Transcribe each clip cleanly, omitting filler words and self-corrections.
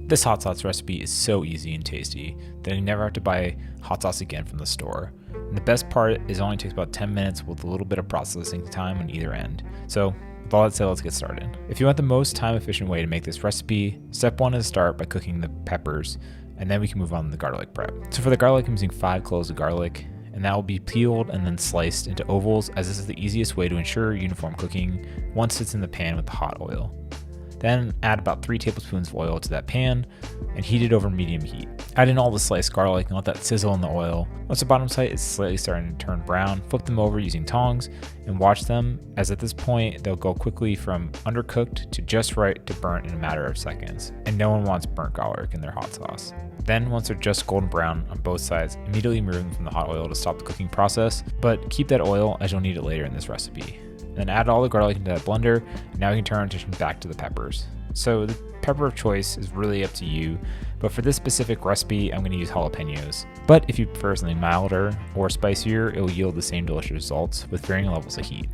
This hot sauce recipe is so easy and tasty that you never have to buy hot sauce again from the store. And the best part is it only takes about 10 minutes with a little bit of processing time on either end. So with all that said, let's get started. If you want the most time efficient way to make this recipe, step 1 is to start by cooking the peppers, and then we can move on to the garlic prep. So for the garlic, I'm using 5 cloves of garlic, and that will be peeled and then sliced into ovals, as this is the easiest way to ensure uniform cooking once it's in the pan with the hot oil. Then add about 3 tablespoons of oil to that pan and heat it over medium heat. Add in all the sliced garlic and let that sizzle in the oil. Once the bottom side is slightly starting to turn brown, flip them over using tongs and watch them, as at this point they'll go quickly from undercooked to just right to burnt in a matter of seconds. And no one wants burnt garlic in their hot sauce. Then once they're just golden brown on both sides, immediately remove them from the hot oil to stop the cooking process, but keep that oil as you'll need it later in this recipe. Then add all the garlic into that blender, and now we can turn our attention back to the peppers. So the pepper of choice is really up to you, but for this specific recipe, I'm going to use jalapeños. But if you prefer something milder or spicier, it will yield the same delicious results with varying levels of heat.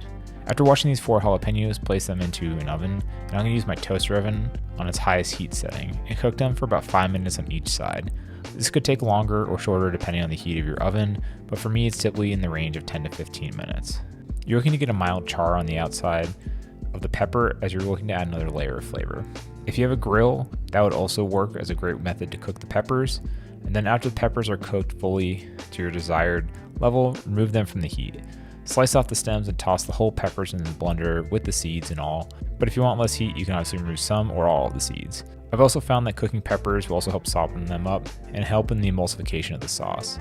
After washing these 4 jalapeños, place them into an oven, and I'm going to use my toaster oven on its highest heat setting and cook them for about 5 minutes on each side. This could take longer or shorter depending on the heat of your oven, but for me it's typically in the range of 10 to 15 minutes. You're looking to get a mild char on the outside of the pepper as you're looking to add another layer of flavor. If you have a grill, that would also work as a great method to cook the peppers. And then after the peppers are cooked fully to your desired level, remove them from the heat. Slice off the stems and toss the whole peppers in the blender with the seeds and all. But if you want less heat, you can obviously remove some or all of the seeds. I've also found that cooking peppers will also help soften them up and help in the emulsification of the sauce.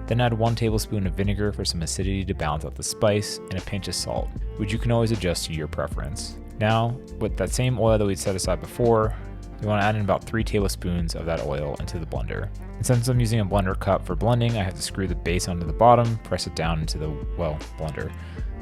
Then add 1 tablespoon of vinegar for some acidity to balance out the spice, and a pinch of salt, which you can always adjust to your preference. Now, with that same oil that we'd set aside before, you want to add in about 3 tablespoons of that oil into the blender. And since I'm using a blender cup for blending, I have to screw the base onto the bottom, press it down into the, blender.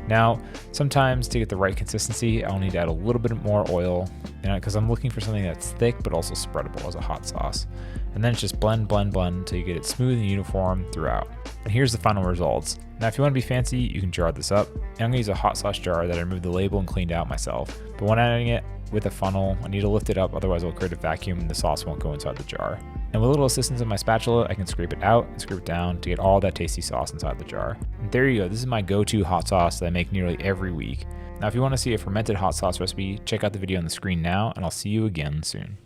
Now, sometimes to get the right consistency, I'll need to add a little bit more oil, because I'm looking for something that's thick but also spreadable as a hot sauce. And then it's just blend until you get it smooth and uniform throughout. And here's the final results. Now if you want to be fancy, you can jar this up. And I'm going to use a hot sauce jar that I removed the label and cleaned out myself. But when adding it with a funnel, I need to lift it up, otherwise it'll create a vacuum and the sauce won't go inside the jar. And with a little assistance of my spatula, I can scrape it out and scrape it down to get all that tasty sauce inside the jar. And there you go, this is my go-to hot sauce that I make nearly every week. Now if you want to see a fermented hot sauce recipe, check out the video on the screen now, and I'll see you again soon.